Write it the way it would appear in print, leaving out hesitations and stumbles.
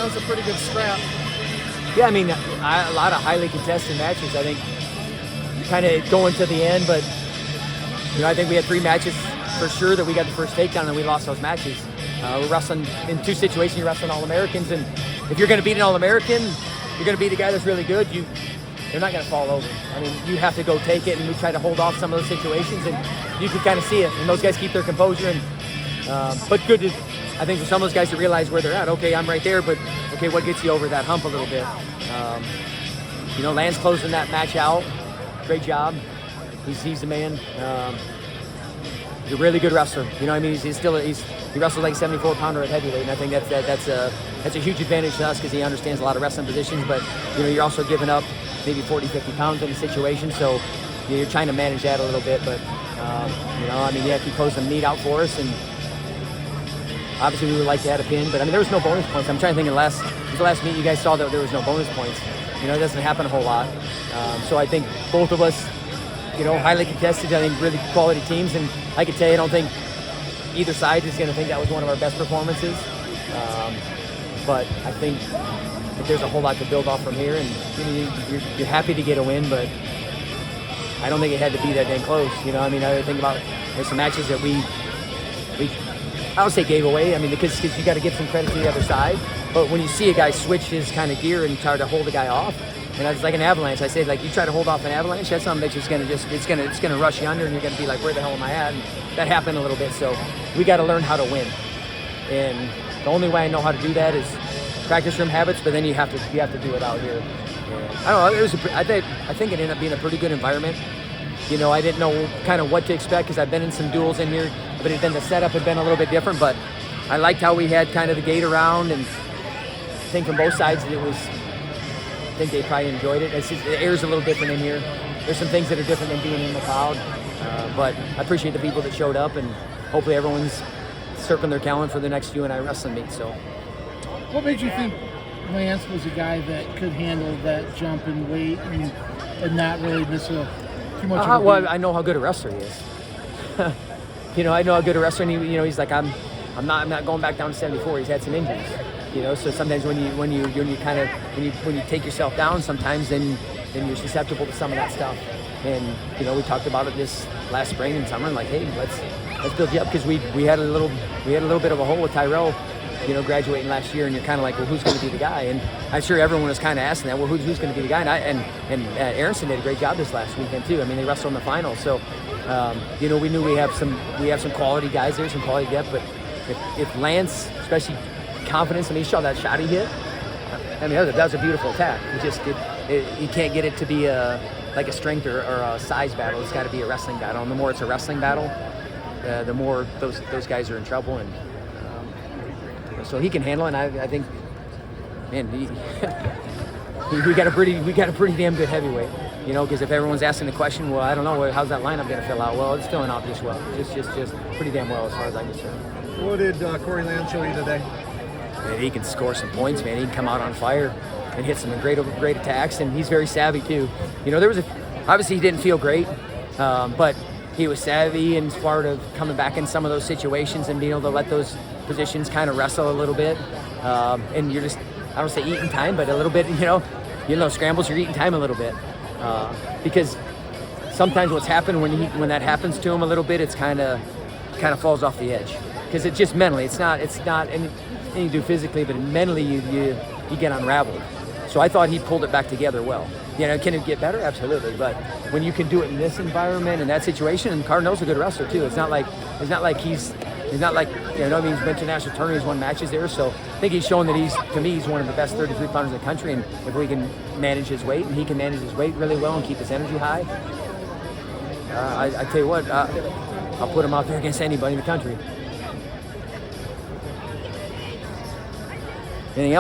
that was a pretty good scrap. Yeah, I mean, a lot of highly contested matches. I think kind of going to the end, but I think we had 3 matches for sure that we got the first takedown and we lost those matches. We're wrestling in 2 situations. You're wrestling All-Americans, and if you're going to beat an All-American, you're going to beat a guy that's really good. They're not going to fall over. I mean, you have to go take it, and we try to hold off some of those situations, and you can kind of see it. And those guys keep their composure, and but good to, I think, for some of those guys to realize where they're at. Okay, I'm right there, but okay, what gets you over that hump a little bit? Lance closing that match out. Great job. He's the man. He's a really good wrestler. He wrestles like a 74-pounder at heavyweight, and I think that's a huge advantage to us because he understands a lot of wrestling positions. But you're also giving up maybe 40, 50 pounds in a situation, so you're trying to manage that a little bit. But he closed the meat out for us, and obviously we would like to add a pin. But there was no bonus points. I'm trying to think of the last meet you guys saw that there was no bonus points. It doesn't happen a whole lot. So I think both of us, highly contested. I think really quality teams, and I can tell you, I don't think either side is going to think that was one of our best performances. But I think that there's a whole lot to build off from here, and you're happy to get a win, but I don't think it had to be that dang close. I think about there's some matches that we I would say gave away. Because you got to give some credit to the other side. But when you see a guy switch his kind of gear and try to hold a guy off, and it's like an avalanche. I say, like, you try to hold off an avalanche, that's something that's just it's gonna rush you under, and you're gonna be like, where the hell am I at? And that happened a little bit. So we got to learn how to win, and the only way I know how to do that is practice room habits. But then you have to do it out here. And I don't know. I think it ended up being a pretty good environment. I didn't know kind of what to expect because I've been in some duels in here, but the setup had been a little bit different. But I liked how we had kind of the gate around, and I think from both sides I think they probably enjoyed it. It's just, the air's a little different in here. There's some things that are different than being in the crowd, but I appreciate the people that showed up, and hopefully everyone's circling their calendar for the next UNI wrestling meet. So, what made you think Lance was a guy that could handle that jump in weight and not really miss too much? Well, I know how good a wrestler he is. I know how good a wrestler, and he's like, I'm not going back down to 74. He's had some injuries. So sometimes when you take yourself down, sometimes then you're susceptible to some of that stuff. And we talked about it this last spring and summer, and like, hey, let's build you up, because we had a little bit of a hole with Tyrell, graduating last year, and you're kind of like, well, who's going to be the guy? And I'm sure everyone was kind of asking that, well, who's going to be the guy? And Aronson did a great job this last weekend too. They wrestled in the final, so we knew we have some quality guys there, some quality depth. But if Lance, especially confidence, he saw that shot he hit. That was a beautiful attack. You can't get it to be like a strength or a size battle. It's got to be a wrestling battle. And the more it's a wrestling battle, the more those guys are in trouble. And so he can handle it. And I think, man, we got a pretty damn good heavyweight. Because if everyone's asking the question, well, I don't know, how's that lineup going to fill out? Well, it's filling out just well, just pretty damn well as far as I'm concerned. What did Corey Lance show you today? Man, he can score some points, man. He can come out on fire and hit some great attacks, and he's very savvy too. Obviously he didn't feel great, but he was savvy and part of coming back in some of those situations and being able to let those positions kind of wrestle a little bit. And you're just, I don't say eating time, but a little bit, scrambles, you're eating time a little bit. Because sometimes what's happened when that happens to him a little bit, it's kind of falls off the edge. Because it's just mentally, it's not anything you do physically, but mentally you get unraveled. So I thought he pulled it back together well. Can it get better? Absolutely. But when you can do it in this environment, in that situation, and Cardinal's a good wrestler too. It's not like he's he's been to national tournaments, won matches there. So I think he's shown that he's one of the best 33 pounders in the country. And if we can manage his weight, and he can manage his weight really well and keep his energy high, I tell you what, I'll put him out there against anybody in the country. Anything else?